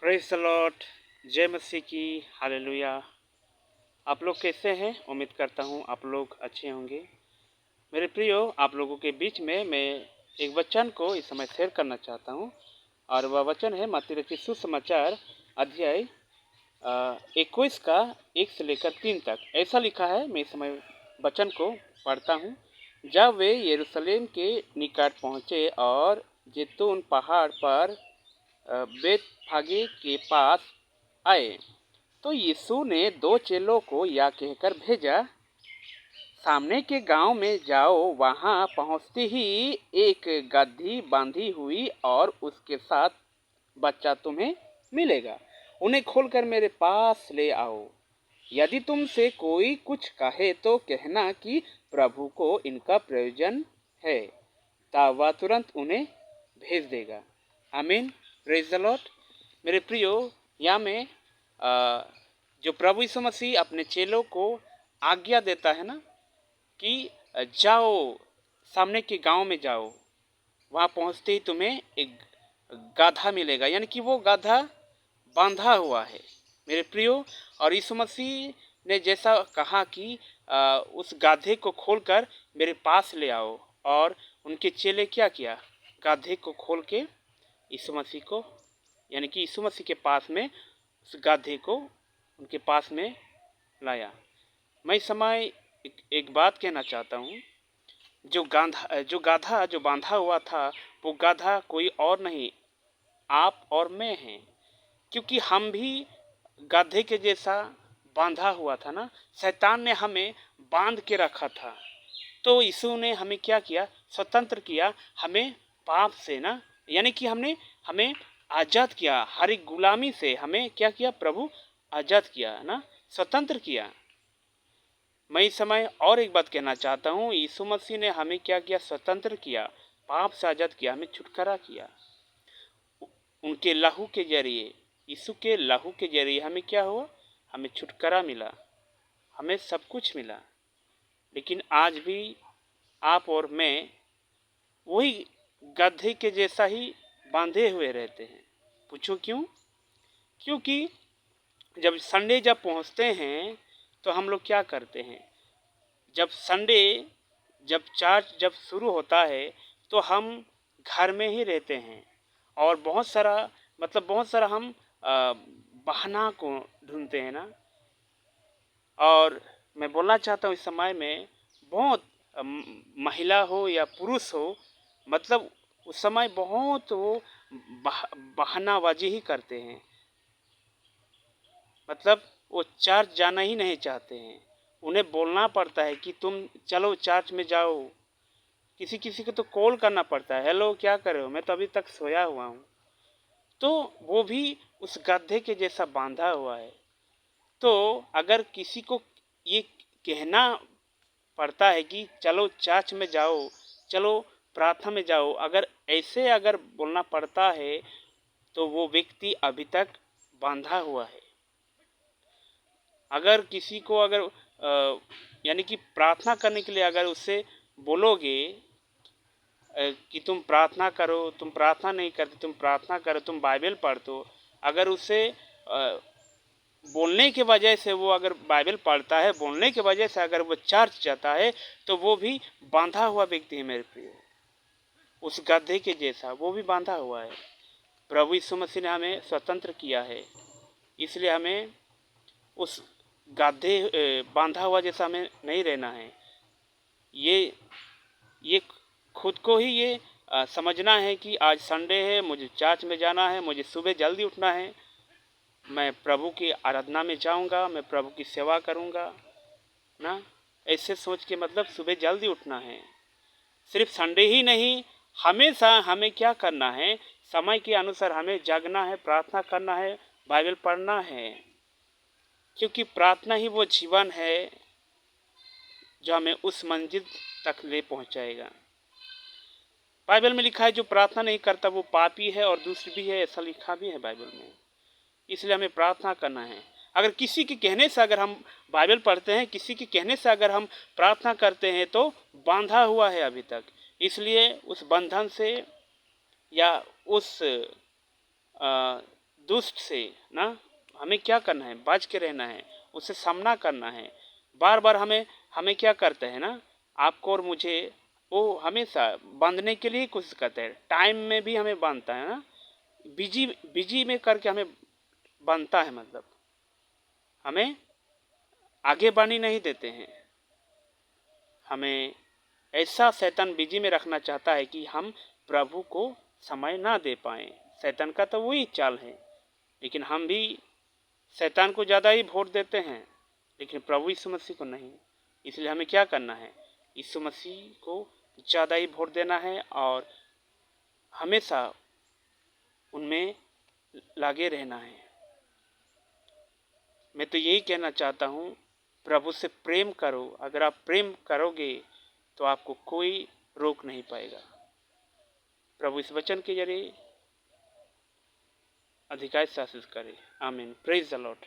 Praise the Lord. जय मसीह की। Hallelujah. आप लोग कैसे हैं? उम्मीद करता हूँ आप लोग अच्छे होंगे। मेरे प्रियो, आप लोगों के बीच में मैं एक वचन को इस समय शेयर करना चाहता हूँ और वह वचन है मत्ती रचित सुसमाचार अध्याय 21 का 1 से लेकर 3 तक। ऐसा लिखा है, मैं इस समय वचन को पढ़ता हूँ। जब वे यरूशलेम के निकट पहुँचे और जैतून पहाड़ पर बेतफगे के पास आए, तो यीशु ने दो चेलों को यह कहकर भेजा, सामने के गांव में जाओ। वहां पहुंचते ही एक गदही बांधी हुई और उसके साथ बच्चा तुम्हें मिलेगा। उन्हें खोलकर मेरे पास ले आओ। यदि तुमसे कोई कुछ कहे तो कहना कि प्रभु को इनका प्रयोजन है, तब वह तुरंत उन्हें भेज देगा। आमीन। Praise the Lord. मेरे प्रियो, यहाँ में जो प्रभु यीशु मसीह अपने चेलों को आज्ञा देता है ना कि जाओ, सामने के गांव में जाओ। वहाँ पहुँचते ही तुम्हें एक गाधा मिलेगा, यानी कि वो गाधा बांधा हुआ है मेरे प्रियो। और यीशु मसीह ने जैसा कहा कि उस गाधे को खोलकर मेरे पास ले आओ, और उनके चेले क्या किया? गाधे को खोल के यीशु मसीह को, यानी कि यीशु मसीह के पास में उस गाधे को उनके पास में लाया। मैं इस समय एक बात कहना चाहता हूँ। जो गाधा जो बांधा हुआ था, वो गाधा कोई और नहीं, आप और मैं हैं। क्योंकि हम भी गधे के जैसा बांधा हुआ था ना, शैतान ने हमें बांध के रखा था। तो यीशु ने हमें क्या किया? स्वतंत्र किया हमें पाप से ना, यानी कि हमें आज़ाद किया। हर एक गुलामी से हमें क्या किया? प्रभु आज़ाद किया ना, स्वतंत्र किया। मैं इस समय और एक बात कहना चाहता हूँ। यीशु मसीह ने हमें क्या किया? स्वतंत्र किया, पाप से आज़ाद किया, हमें छुटकारा किया। उनके लहू के जरिए, यीशु के लहू के जरिए हमें क्या हुआ? हमें छुटकारा मिला, हमें सब कुछ मिला। लेकिन आज भी आप और मैं वही गधे के जैसा ही बांधे हुए रहते हैं। पूछो क्यों? क्योंकि जब पहुंचते हैं तो हम लोग क्या करते हैं? जब चर्च जब शुरू होता है तो हम घर में ही रहते हैं, और बहुत सारा हम बहाना को ढूंढते हैं ना। और मैं बोलना चाहता हूँ इस समय में बहुत महिला हो या पुरुष हो, मतलब उस समय बहुत वो बहानाबाजी ही करते हैं। मतलब वो चर्च जाना ही नहीं चाहते हैं। उन्हें बोलना पड़ता है कि तुम चलो चर्च में जाओ। किसी किसी को तो कॉल करना पड़ता है, हेलो क्या कर रहे हो, मैं तो अभी तक सोया हुआ हूँ। तो वो भी उस गधे के जैसा बांधा हुआ है। तो अगर किसी को ये कहना पड़ता है कि चलो चर्च में जाओ, चलो प्रार्थना में जाओ, अगर बोलना पड़ता है, तो वो व्यक्ति अभी तक बांधा हुआ है। अगर किसी को यानी कि प्रार्थना करने के लिए अगर उससे बोलोगे कि तुम प्रार्थना करो, तुम प्रार्थना नहीं करते, तुम प्रार्थना करो, तुम बाइबल पढ़ दो, अगर उसे बोलने के वजह से वो अगर बाइबल पढ़ता है, बोलने के वजह से अगर वो चर्च जाता है, तो वो भी बांधा हुआ व्यक्ति है मेरे प्रिय। उस गधे के जैसा वो भी बांधा हुआ है। प्रभु यीशु मसीह ने हमें स्वतंत्र किया है, इसलिए हमें उस बांधा हुआ जैसा हमें नहीं रहना है। ये खुद को ही ये समझना है कि आज संडे है, मुझे चर्च में जाना है, मुझे सुबह जल्दी उठना है, मैं प्रभु की आराधना में जाऊंगा, मैं प्रभु की सेवा करूंगा ना। ऐसे सोच के मतलब सुबह जल्दी उठना है। सिर्फ संडे ही नहीं, हमेशा हमें क्या करना है? समय के अनुसार हमें जागना है, प्रार्थना करना है, बाइबल पढ़ना है। क्योंकि प्रार्थना ही वो जीवन है जो हमें उस मंजिल तक ले पहुंचाएगा। बाइबल में लिखा है जो प्रार्थना नहीं करता वो पापी है और दूसरी भी है, ऐसा लिखा भी है बाइबल में। इसलिए हमें प्रार्थना करना है। अगर किसी के कहने से अगर हम बाइबल पढ़ते हैं, किसी के कहने से अगर हम प्रार्थना करते हैं, तो बांधा हुआ है अभी तक। इसलिए उस बंधन से या उस दुष्ट से ना हमें क्या करना है, बच के रहना है, उससे सामना करना है। बार बार हमें हमें क्या करते हैं ना, आपको और मुझे वो हमेशा बांधने के लिए कोशिश करते हैं। टाइम में भी हमें बांधता है ना, बिजी बिजी में करके हमें बांधता है, मतलब हमें आगे बढ़ने नहीं देते हैं। हमें ऐसा शैतान बिजी में रखना चाहता है कि हम प्रभु को समय ना दे पाएं। शैतान का तो वही चाल है, लेकिन हम भी शैतान को ज़्यादा ही वोट देते हैं, लेकिन प्रभु यीशु मसीह को नहीं। इसलिए हमें क्या करना है, यीशु मसीह को ज़्यादा ही वोट देना है और हमेशा उनमें लगे रहना है। मैं तो यही कहना चाहता हूँ, प्रभु से प्रेम करो। अगर आप प्रेम करोगे तो आपको कोई रोक नहीं पाएगा। प्रभु इस वचन के जरिए अधिकार शासित करे। आमीन। Praise the Lord.